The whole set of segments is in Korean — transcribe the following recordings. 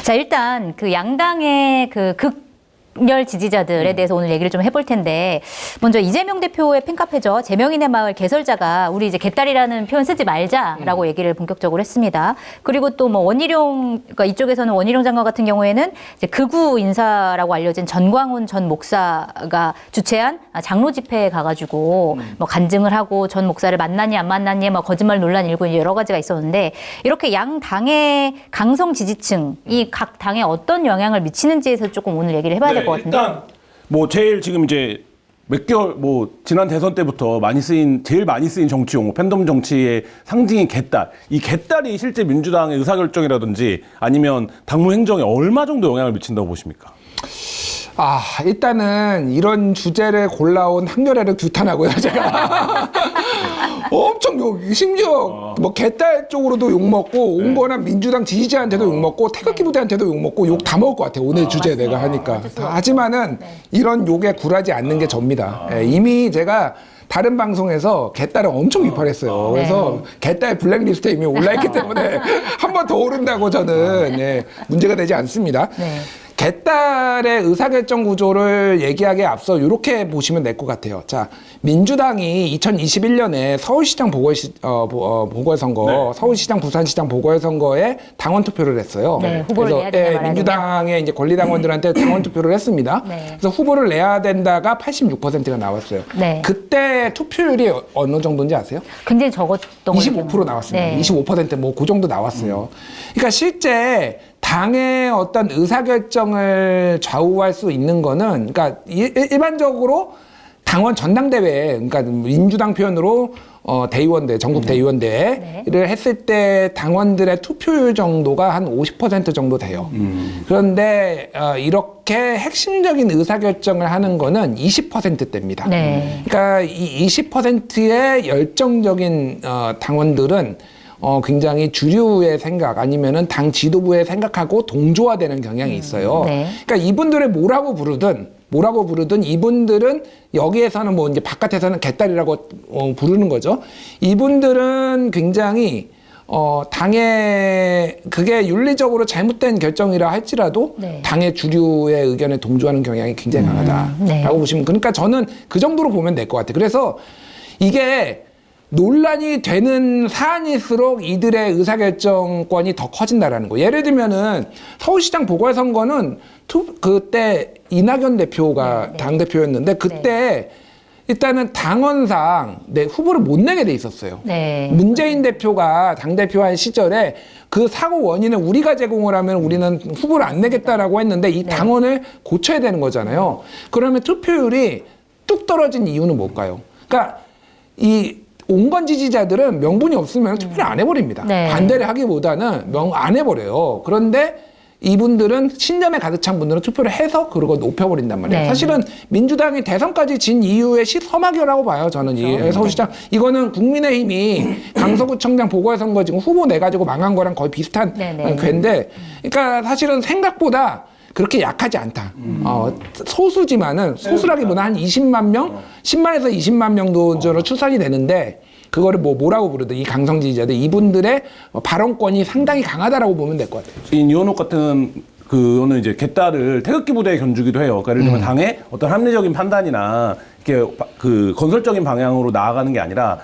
자, 일단 그 양당의 그 극렬 지지자들에 대해서 오늘 얘기를 좀 해볼 텐데, 먼저 이재명 대표의 팬카페죠. 제명인의 마을 개설자가 우리 이제 개딸이라는 표현 쓰지 말자라고 얘기를 본격적으로 했습니다. 그리고 또 뭐 원희룡, 그러니까 이쪽에서는 원희룡 장관 같은 경우에는 이제 극우 인사라고 알려진 전광훈 전 목사가 주최한 장로 집회에 가가지고 뭐 간증을 하고 전 목사를 만났니 안 만났니 뭐 거짓말 논란 일고 여러 가지가 있었는데, 이렇게 양 당의 강성 지지층이 각 당에 어떤 영향을 미치는지에서 조금 오늘 얘기를 해봐야 될 것 같은데. 일단 뭐 제일 지금 이제 몇 개월 뭐 지난 대선 때부터 제일 많이 쓰인 정치 용어, 팬덤 정치의 상징인 개딸. 이 개딸이 실제 민주당의 의사결정이라든지 아니면 당무 행정에 얼마 정도 영향을 미친다고 보십니까? 일단은 이런 주제를 골라온 한겨레를 규탄하고요, 제가. 엄청 심지어 뭐 개딸 쪽으로도 욕먹고 온건한 민주당 지지자한테도 욕먹고 태극기 부대한테도 욕먹고 욕 다 먹을 것 같아요, 오늘 주제 내가 하니까. 하지만은 이런 욕에 굴하지 않는 게 접니다. 이미 제가 다른 방송에서 개딸을 엄청 비판했어요. 그래서 개딸 블랙리스트에 이미 올라있기 때문에 한 번 더 오른다고 저는 문제가 되지 않습니다. 개딸의 의사결정 구조를 얘기하기에 앞서 이렇게 보시면 될 것 같아요. 자, 민주당이 2021년에 서울시장 보궐선거, 서울시장, 부산시장 보궐선거에 당원 투표를 했어요. 후보를 그래서 내야 된다 민주당의 이제 권리당원들한테 당원 투표를 했습니다. 그래서 후보를 내야 된다가 86%가 나왔어요. 그때 투표율이 어느 정도인지 아세요? 굉장히 적었던 25% 나왔습니다. 25% 뭐 그 정도 나왔어요. 그러니까 실제 당의 어떤 의사결정을 좌우할 수 있는 거는, 그러니까 일반적으로 당원 전당대회, 그러니까 민주당 표현으로 대의원대, 전국 대의원대회를 했을 때 당원들의 투표율 정도가 한 50% 정도 돼요. 그런데 이렇게 핵심적인 의사결정을 하는 거는 20%대입니다. 그러니까 이 20%의 열정적인 당원들은 굉장히 주류의 생각 아니면은 당 지도부의 생각하고 동조화되는 경향이 있어요. 그러니까 이분들을 뭐라고 부르든 이분들은 여기에서는 뭐 이제 바깥에서는 개딸이라고 부르는 거죠. 이분들은 굉장히 당의 그게 윤리적으로 잘못된 결정이라 할지라도 당의 주류의 의견에 동조하는 경향이 굉장히 강하다라고 보시면, 그러니까 저는 그 정도로 보면 될 것 같아요. 그래서 이게 논란이 되는 사안일수록 이들의 의사결정권이 더 커진다라는 거. 예를 들면은 서울시장 보궐선거는 그때 이낙연 대표가 당대표였는데 그때 일단은 당원상 후보를 못 내게 돼 있었어요. 문재인 대표가 당대표한 시절에 그 사고 원인을 우리가 제공을 하면 우리는 후보를 안 내겠다라고 했는데 이 당원을 고쳐야 되는 거잖아요. 그러면 투표율이 뚝 떨어진 이유는 뭘까요? 그러니까 이 온건 지지자들은 명분이 없으면 투표를 안 해버립니다. 반대를 하기보다는 안 해버려요. 그런데 이분들은 신념에 가득 찬 분들은 투표를 해서 그러고 높여버린단 말이에요. 사실은 민주당이 대선까지 진 이후의 시서막이라고 봐요, 저는. 이 서울시장. 이거는 국민의힘이 강서구청장 보궐선거 지금 후보 내가지고 망한 거랑 거의 비슷한 궤인데, 그러니까 사실은 생각보다 그렇게 약하지 않다. 소수지만은, 소수라기보다 한 20만 명, 10만에서 20만 명도 추산이 되는데, 그거를 뭐라고 부르든 이 강성 지지자들, 이분들의 발언권이 상당히 강하다라고 보면 될 것 같아요. 이원옥 같은 그거는 이제 개딸을 태극기 부대에 견주기도 해요. 그러니까 예를 들면 당의 어떤 합리적인 판단이나 이렇게 그 건설적인 방향으로 나아가는 게 아니라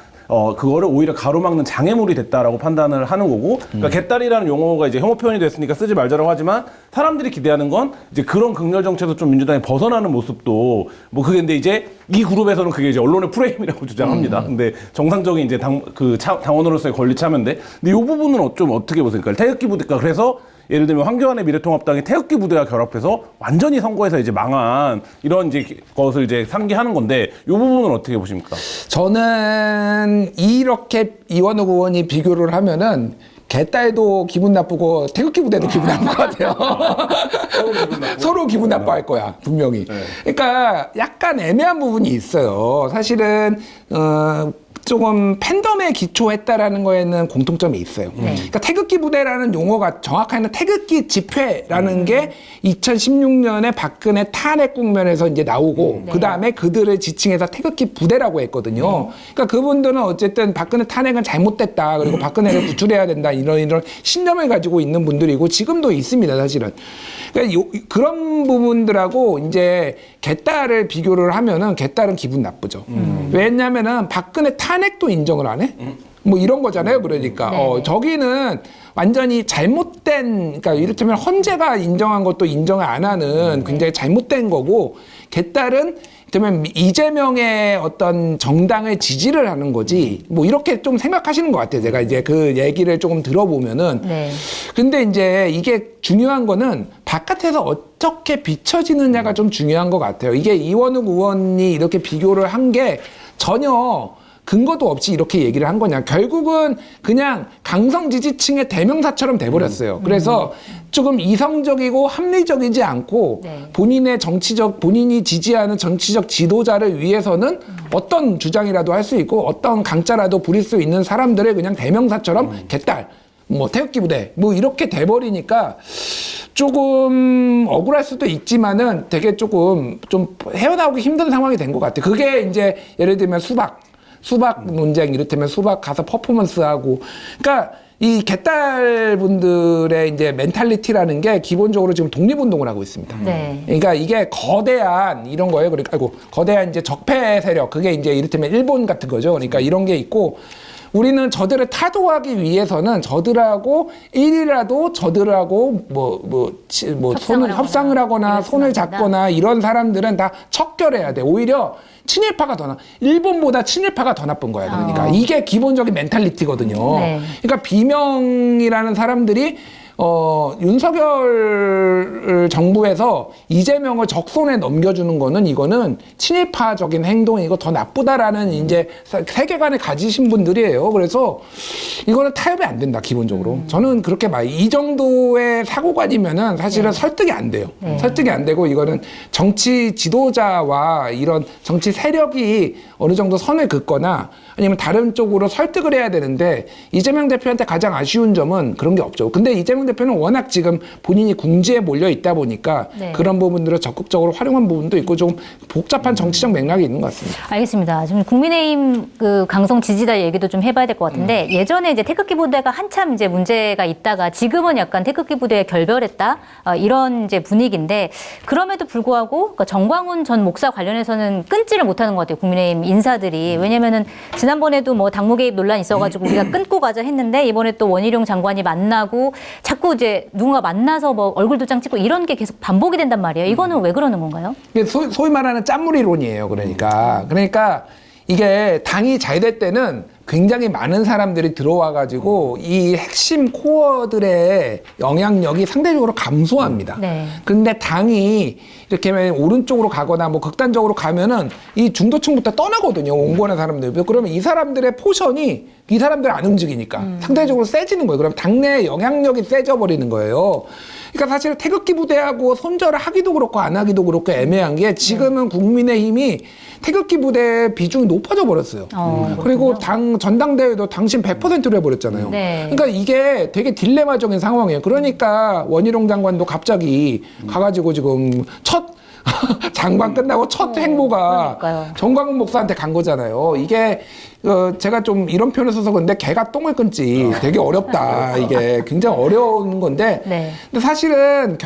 그거를 오히려 가로막는 장애물이 됐다라고 판단을 하는 거고, 그러니까 개딸이라는 용어가 이제 혐오 표현이 됐으니까 쓰지 말자라고 하지만 사람들이 기대하는 건 이제 그런 극렬 정책에서 좀 민주당이 벗어나는 모습도 뭐 그게 근데 이제 이 그룹에서는 그게 이제 언론의 프레임이라고 주장합니다. 근데 정상적인 이제 당원으로서의 권리 참여인데, 근데 이 부분은 좀 어떻게 보세요? 그러니까 태극기 부대가 그래서 예를 들면 황교안의 미래통합당이 태극기 부대와 결합해서 완전히 선거에서 이제 망한 이런 이제 것을 이제 상기하는 건데, 이 부분은 어떻게 보십니까? 저는 이렇게 이원욱 의원이 비교를 하면은 개딸도 기분 나쁘고 태극기 부대도 기분 나쁠 것 같아요. 서로 기분 나빠할 거야, 분명히. 그러니까 약간 애매한 부분이 있어요. 사실은 조금 팬덤에 기초했다라는 거에는 공통점이 있어요. 그러니까 태극기 부대라는 용어가 정확하게는 태극기 집회라는 게 2016년에 박근혜 탄핵 국면에서 이제 나오고 그 다음에 그들을 지칭해서 태극기 부대라고 했거든요. 그러니까 그분들은 어쨌든 박근혜 탄핵은 잘못됐다. 그리고 박근혜를 구출해야 된다. 이런 신념을 가지고 있는 분들이고 지금도 있습니다, 사실은. 그러니까 그런 부분들하고 이제 개딸을 비교를 하면은 개딸은 기분 나쁘죠. 왜냐면은 박근혜 탄핵도 인정을 안 해? 뭐 이런 거잖아요. 그러니까 저기는 완전히 잘못된, 그러니까 이를테면 헌재가 인정한 것도 인정을 안 하는 굉장히 잘못된 거고, 개딸은 그러면 이재명의 어떤 정당을 지지를 하는 거지, 뭐 이렇게 좀 생각하시는 것 같아요. 제가 이제 그 얘기를 조금 들어보면은. 근데 이제 이게 중요한 거는 바깥에서 어떻게 비춰지느냐가 좀 중요한 것 같아요. 이게 이원욱 의원이 이렇게 비교를 한 게 전혀 근거도 없이 이렇게 얘기를 한 거냐. 결국은 그냥 강성 지지층의 대명사처럼 돼버렸어요. 그래서 조금 이성적이고 합리적이지 않고 본인의 본인이 지지하는 정치적 지도자를 위해서는 어떤 주장이라도 할 수 있고 어떤 강짜라도 부릴 수 있는 사람들의 그냥 대명사처럼 개딸, 뭐 태극기 부대, 뭐 이렇게 돼버리니까 조금 억울할 수도 있지만은 되게 조금 좀 헤어나오기 힘든 상황이 된 것 같아요. 그게 이제 예를 들면 수박 논쟁, 이를테면 수박 가서 퍼포먼스하고, 그러니까 이 개딸 분들의 이제 멘탈리티라는 게 기본적으로 지금 독립운동을 하고 있습니다. 그러니까 이게 거대한 이런 거예요. 그러니까 거대한 이제 적폐 세력, 그게 이제 이를테면 일본 같은 거죠. 그러니까 이런 게 있고, 우리는 저들을 타도하기 위해서는 저들하고 일이라도 저들하고 손을 협상을 하거나 손을 잡거나 이런 사람들은 다 척결해야 돼. 오히려 친일파가 일본보다 친일파가 더 나쁜 거야. 그러니까 이게 기본적인 멘탈리티거든요. 그러니까 비명이라는 사람들이 윤석열 정부에서 이재명을 적손에 넘겨주는 거는 이거는 친일파적인 행동이고 더 나쁘다라는 이제 세계관을 가지신 분들이에요. 그래서 이거는 타협이 안 된다, 기본적으로. 저는 그렇게 봐요. 이 정도의 사고관이면은 사실은 설득이 안 돼요. 설득이 안 되고 이거는 정치 지도자와 이런 정치 세력이 어느 정도 선을 긋거나 아니면 다른 쪽으로 설득을 해야 되는데 이재명 대표한테 가장 아쉬운 점은 그런 게 없죠. 근데 이재명 대표는 워낙 지금 본인이 궁지에 몰려 있다 보니까 그런 부분들을 적극적으로 활용한 부분도 있고 좀 복잡한 정치적 맥락이 있는 것 같습니다. 알겠습니다. 지금 국민의힘 그 강성 지지자 얘기도 좀 해봐야 될 것 같은데 예전에 이제 태극기 부대가 한참 이제 문제가 있다가 지금은 약간 태극기 부대에 결별했다 이런 이제 분위기인데 그럼에도 불구하고 그러니까 정광훈 전 목사 관련해서는 끊지를 못하는 것 같아요. 국민의힘 인사들이. 왜냐면은 지난번에도 뭐 당무 개입 논란 있어가지고 우리가 끊고 가자 했는데 이번에 또 원희룡 장관이 만나고 자꾸 이제 누군가 만나서 뭐 얼굴 도장 찍고 이런 게 계속 반복이 된단 말이에요. 이거는 왜 그러는 건가요? 소위 말하는 짠물이론이에요. 그러니까 이게 당이 잘 될 때는 굉장히 많은 사람들이 들어와가지고 이 핵심 코어들의 영향력이 상대적으로 감소합니다. 근데 당이 이렇게 오른쪽으로 가거나 뭐 극단적으로 가면은 이 중도층부터 떠나거든요. 온건한 사람들. 그러면 이 사람들의 포션이 이 사람들 안 움직이니까 상대적으로 세지는 거예요. 그럼 당내 영향력이 세져 버리는 거예요. 그러니까 사실 태극기 부대하고 손절을 하기도 그렇고 안 하기도 그렇고 애매한 게 지금은 국민의힘이 태극기 부대 비중이 높아져 버렸어요. 그리고 전당대회도 당신 100%로 해버렸잖아요. 그러니까 이게 되게 딜레마적인 상황이에요. 그러니까 원희룡 장관도 갑자기 가가지고 지금 첫 장관 끝나고 첫 행보가 정광훈 목사한테 간 거잖아요. 이게 제가 좀 이런 표현을 써서 그런데 개가 똥을 끊지 되게 어렵다. 이게 굉장히 어려운 건데 근데 사실은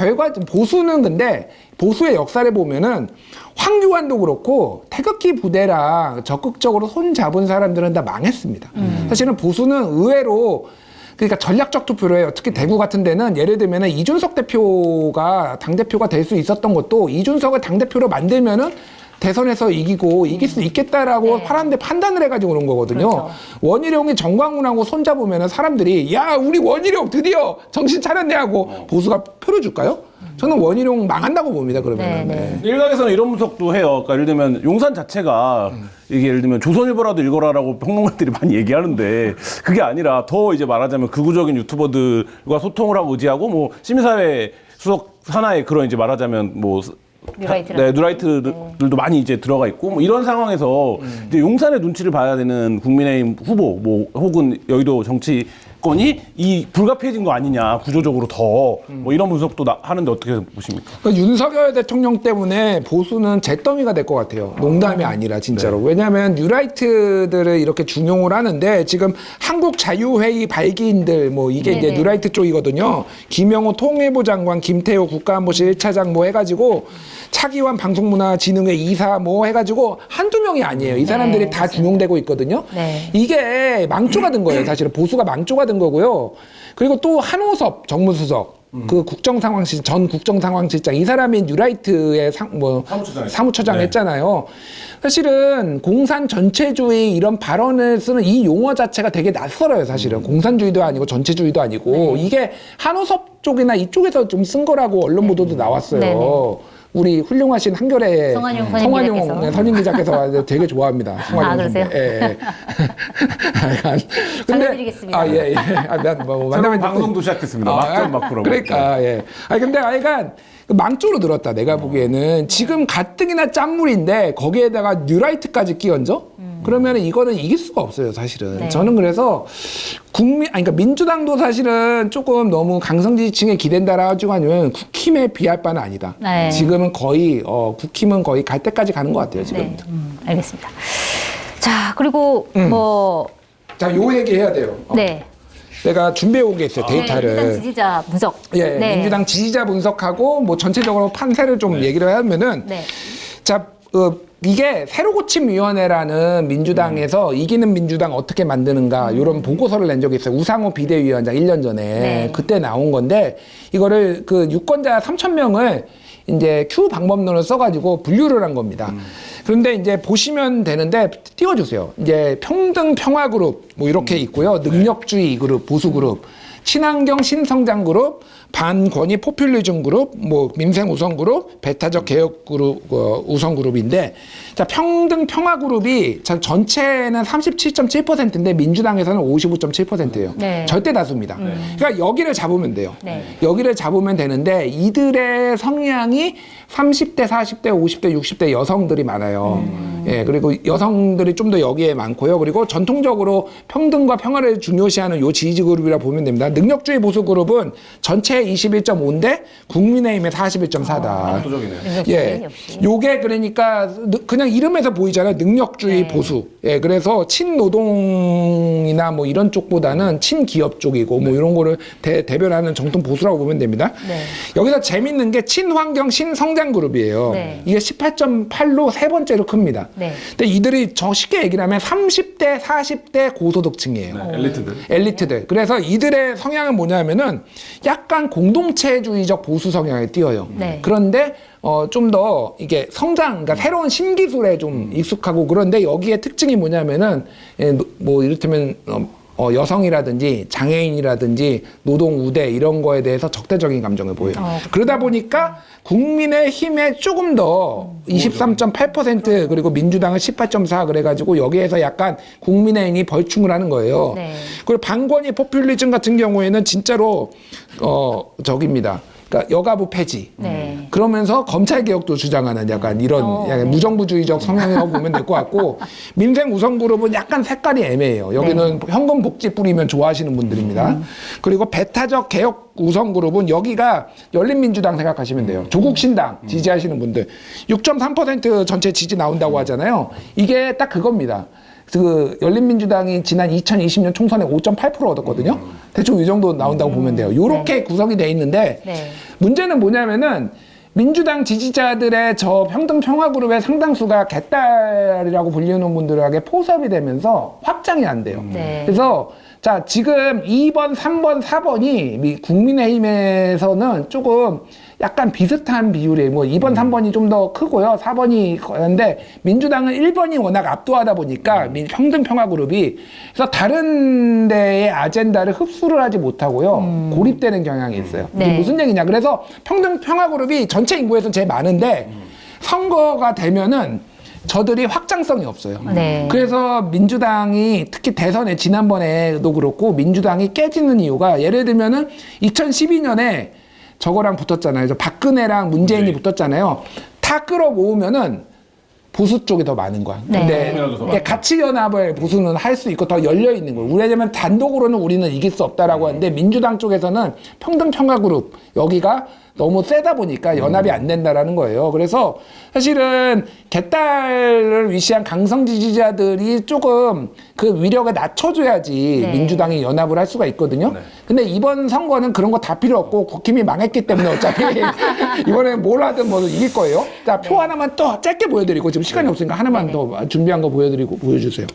보수는 근데 보수의 역사를 보면은 황교안도 그렇고 태극기 부대랑 적극적으로 손 잡은 사람들은 다 망했습니다. 사실은 보수는 의외로 그러니까 전략적 투표를 해요. 특히 대구 같은 데는 예를 들면 이준석 대표가 당대표가 될 수 있었던 것도 이준석을 당대표로 만들면은 대선에서 이길 수 있겠다라고 사람들 판단을 해가지고 그런 거거든요. 원희룡이 정광훈하고 손잡으면 사람들이 야 우리 원희룡 드디어 정신 차렸네 하고 보수가 표를 줄까요? 저는 원희룡 망한다고 봅니다. 그러면 일각에서는 이런 분석도 해요. 그러니까 예를 들면 용산 자체가 이게 예를 들면 조선일보라도 읽어라라고 평론가들이 많이 얘기하는데 그게 아니라 더 이제 말하자면 극우적인 유튜버들과 소통을 하고 의지하고 뭐 시민사회 수석 하나의 그런 이제 말하자면 뭐 뉴라이트들도 많이 이제 들어가 있고 뭐 이런 상황에서 이제 용산의 눈치를 봐야 되는 국민의힘 후보 뭐 혹은 여의도 정치권이 이 불가피해진 거 아니냐 구조적으로 더 뭐 이런 분석도 하는데 어떻게 보십니까? 그러니까 윤석열 대통령 때문에 보수는 잿더미가 될 것 같아요. 농담이 아니라 진짜로. 네. 왜냐하면 뉴라이트들을 이렇게 중용을 하는데 지금 한국자유회의 발기인들 뭐 이게 이제 네네. 뉴라이트 쪽이거든요. 김영호 통일부 장관, 김태호 국가안보실 1차장 뭐 해가지고 차기환 방송문화진흥회 이사 뭐 해가지고 한두 명이 아니에요. 이 사람들이 네, 다 중용되고 있거든요. 네. 이게 망조가 된 거예요. 사실은 보수가 망조가 된 거고요. 그리고 또 한호섭 정무수석 그 전 국정상황실장 이 사람이 뉴라이트의 사무처장 네. 했잖아요. 사실은 공산 전체주의 이런 발언을 쓰는 이 용어 자체가 되게 낯설어요. 사실은 공산주의도 아니고 전체주의도 아니고 이게 한호섭 쪽이나 이쪽에서 좀 쓴 거라고 언론 보도도 나왔어요. 네네. 우리 훌륭하신 한겨레 성환용 선임 기자께서 되게 좋아합니다. 성환용 그러세요? 선배. 예. 약간 전해드리겠습니다. 예. 새로운 방송도 시작했습니다. 막전 막부라고. 그러니까 예. 근데 약간 망조로 들었다. 내가 보기에는 지금 가뜩이나 짠물인데 거기에다가 뉴라이트까지 끼얹어? 그러면 이거는 이길 수가 없어요, 사실은. 네. 저는 그래서 그러니까 민주당도 사실은 조금 너무 강성 지지층에 기댄다라 하지고 아니면 국힘에 비할 바는 아니다. 네. 지금은 거의 국힘은 거의 갈 때까지 가는 것 같아요, 지금. 네, 알겠습니다. 자, 그리고 뭐 자, 요 얘기 해야 돼요. 네. 내가 준비해 온 게 있어요, 데이터를. 민주당 지지자 분석. 예, 네. 민주당 지지자 분석하고 뭐 전체적으로 판세를 좀 얘기를 하면은 네. 자, 이게 새로고침위원회라는 민주당에서 이기는 민주당 어떻게 만드는가 이런 보고서를 낸 적이 있어요. 우상호 비대위원장 1년 전에 네. 그때 나온 건데 이거를 그 유권자 3,000명을 이제 Q 방법론을 써가지고 분류를 한 겁니다. 그런데 이제 보시면 되는데 띄워주세요. 이제 평등 평화 그룹 뭐 이렇게 있고요. 능력주의 그룹, 보수 그룹, 친환경 신성장 그룹, 반권위 포퓰리즘 그룹, 뭐 민생 우선 그룹, 배타적 개혁 그룹 우선 그룹인데 자 평등 평화 그룹이 전체는 37.7%인데 민주당에서는 55.7%예요. 네. 절대 다수입니다. 그러니까 여기를 잡으면 돼요. 네. 여기를 잡으면 되는데 이들의 성향이 30대, 40대, 50대, 60대 여성들이 많아요. 예, 그리고 여성들이 좀 더 여기에 많고요. 그리고 전통적으로 평등과 평화를 중요시하는 요 지지 그룹이라 보면 됩니다. 능력주의 보수 그룹은 전체 21.5인데 국민의힘의 41.4다. 압도적이네요. 예, 역시. 요게 그러니까 그냥 이름에서 보이잖아요. 능력주의 네. 보수. 예, 그래서 친노동이나 뭐 이런 쪽보다는 친기업 쪽이고 뭐 이런 거를 대변하는 정통 보수라고 보면 됩니다. 네. 여기서 재밌는 게 친환경 신성장 그룹이에요. 네. 이게 18.8로 세 번째로 큽니다. 네. 근데 이들이 쉽게 얘기를 하면 30대, 40대 고소득층이에요. 네, 엘리트들. 그래서 이들의 성향은 뭐냐면은 약간 공동체주의적 보수 성향에 띄어요. 네. 그런데 좀 더 이게 성장, 그러니까 새로운 신기술에 좀 익숙하고 그런데 여기에 특징이 뭐냐면은 뭐 이를테면 여성이라든지 장애인이라든지 노동 우대 이런 거에 대해서 적대적인 감정을 보여요. 그러다 보니까 국민의힘에 조금 더 23.8% 그리고 민주당은 18.4 그래가지고 여기에서 약간 국민의힘이 벌충을 하는 거예요. 네. 그리고 반권위 포퓰리즘 같은 경우에는 진짜로 저기입니다. 그러니까 여가부 폐지. 네. 그러면서 검찰 개혁도 주장하는 약간 이런 약간 네. 무정부주의적 성향이라고 보면 될 것 같고 민생 우선 그룹은 약간 색깔이 애매해요. 여기는 현금 복지 뿌리면 좋아하시는 분들입니다. 그리고 배타적 개혁 우선 그룹은 여기가 열린민주당 생각하시면 돼요. 조국 신당 지지하시는 분들 6.3% 전체 지지 나온다고 하잖아요. 이게 딱 그겁니다. 그 열린민주당이 지난 2020년 총선에 5.8% 얻었거든요. 대충 이 정도 나온다고 보면 돼요. 요렇게 네. 구성이 돼 있는데 네. 문제는 뭐냐면은 민주당 지지자들의 저 평등 평화 그룹의 상당수가 개딸이라고 불리는 분들에게 포섭이 되면서 확장이 안 돼요. 네. 그래서 자 지금 2번, 3번, 4번이 국민의힘에서는 조금 약간 비슷한 비율이에요. 뭐 2번, 3번이 좀 더 크고요. 4번이 그런데 민주당은 1번이 워낙 압도하다 보니까 평등 평화 그룹이 그래서 다른 데의 아젠다를 흡수를 하지 못하고요. 고립되는 경향이 있어요. 네. 이게 무슨 얘기냐? 그래서 평등 평화 그룹이 전체 인구에서 제일 많은데 선거가 되면은 저들이 확장성이 없어요. 네. 그래서 민주당이 특히 대선에 지난번에도 그렇고 민주당이 깨지는 이유가 예를 들면은 2012년에 저거랑 붙었잖아요. 저 박근혜랑 문재인이 붙었잖아요. 다 끌어모으면은 보수 쪽이 더 많은 거야. 근데 가치 연합을 보수는 할 수 있고 더 열려 있는 거예요. 왜냐면 단독으로는 우리는 이길 수 없다라고 하는데 민주당 쪽에서는 평등 평화 그룹 여기가 너무 세다 보니까 연합이 안 된다라는 거예요. 그래서 사실은 개딸을 위시한 강성 지지자들이 조금 그 위력을 낮춰줘야지 민주당이 연합을 할 수가 있거든요. 근데 이번 선거는 그런 거 다 필요 없고 국힘이 망했기 때문에 어차피 이번에 뭘 하든 뭐 이길 거예요. 자, 표 하나만 또 짧게 보여드리고 지금 시간이 없으니까 하나만 더 준비한 거 보여주세요.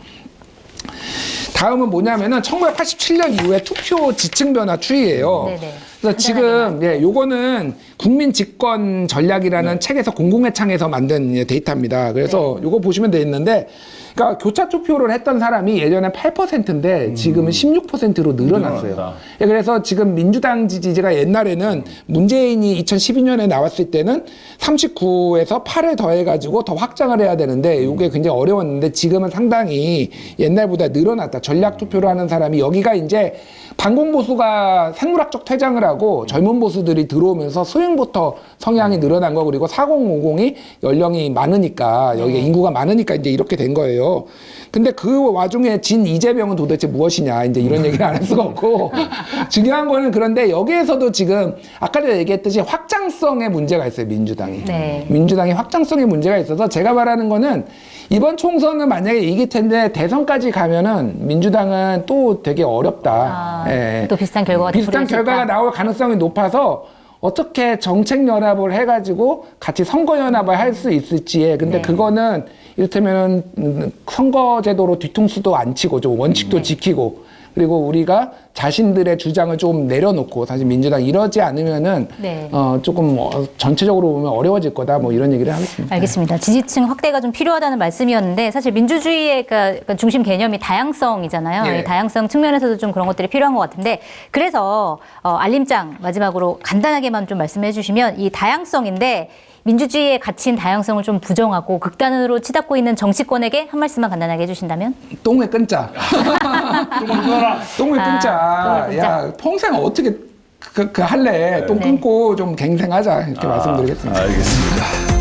다음은 뭐냐면은 1987년 이후에 투표 지층 변화 추이예요. 그래서 지금 요거는 국민 집권 전략이라는 책에서 공공의창에서 만든 데이터입니다. 그래서 요거 보시면 되겠는데, 그러니까 교차 투표를 했던 사람이 예전에 8%인데 지금은 16%로 늘어났어요. 그래서 지금 민주당 지지가 옛날에는 문재인이 2012년에 나왔을 때는 39에서 8을 더해가지고 더 확장을 해야 되는데 이게 굉장히 어려웠는데 지금은 상당히 옛날보다 늘어났다. 전략 투표를 하는 사람이 여기가 이제 반공보수가 생물학적 퇴장을 하고 젊은 보수들이 들어오면서 소형부터 성향이 늘어난 거, 그리고 4050이 연령이 많으니까 여기가 인구가 많으니까 이제 이렇게 된 거예요. 근데 그 와중에 진 이재명은 도대체 무엇이냐, 이제 이런 얘기를 안 할 수가 없고 중요한 거는, 그런데 여기에서도 지금 아까 전에 얘기했듯이 확장성의 문제가 있어요. 민주당이 확장성의 문제가 있어서 제가 말하는 거는 이번 총선은 만약에 이길 텐데 대선까지 가면은 민주당은 또 되게 어렵다. 또 비슷한 결과가 나올 가능성이 높아서 어떻게 정책 연합을 해가지고 같이 선거 연합을 할 수 있을지에, 근데 그거는 이를테면은 선거제도로 뒤통수도 안 치고 좀 원칙도 지키고, 그리고 우리가 자신들의 주장을 좀 내려놓고, 사실 민주당 이러지 않으면은 조금 전체적으로 보면 어려워질 거다, 뭐 이런 얘기를 하겠습니다. 알겠습니다. 지지층 확대가 좀 필요하다는 말씀이었는데, 사실 민주주의의 그러니까 중심 개념이 다양성이잖아요. 이 다양성 측면에서도 좀 그런 것들이 필요한 것 같은데, 그래서 알림장 마지막으로 간단하게만 좀 말씀해 주시면, 이 다양성인데 민주주의의 가치인 다양성을 좀 부정하고 극단으로 치닫고 있는 정치권에게 한 말씀만 간단하게 해주신다면? 똥을 끊자. 똥을 끊자. 야, 평생 어떻게 할래? 똥 끊고 좀 갱생하자. 이렇게 말씀드리겠습니다. 알겠습니다.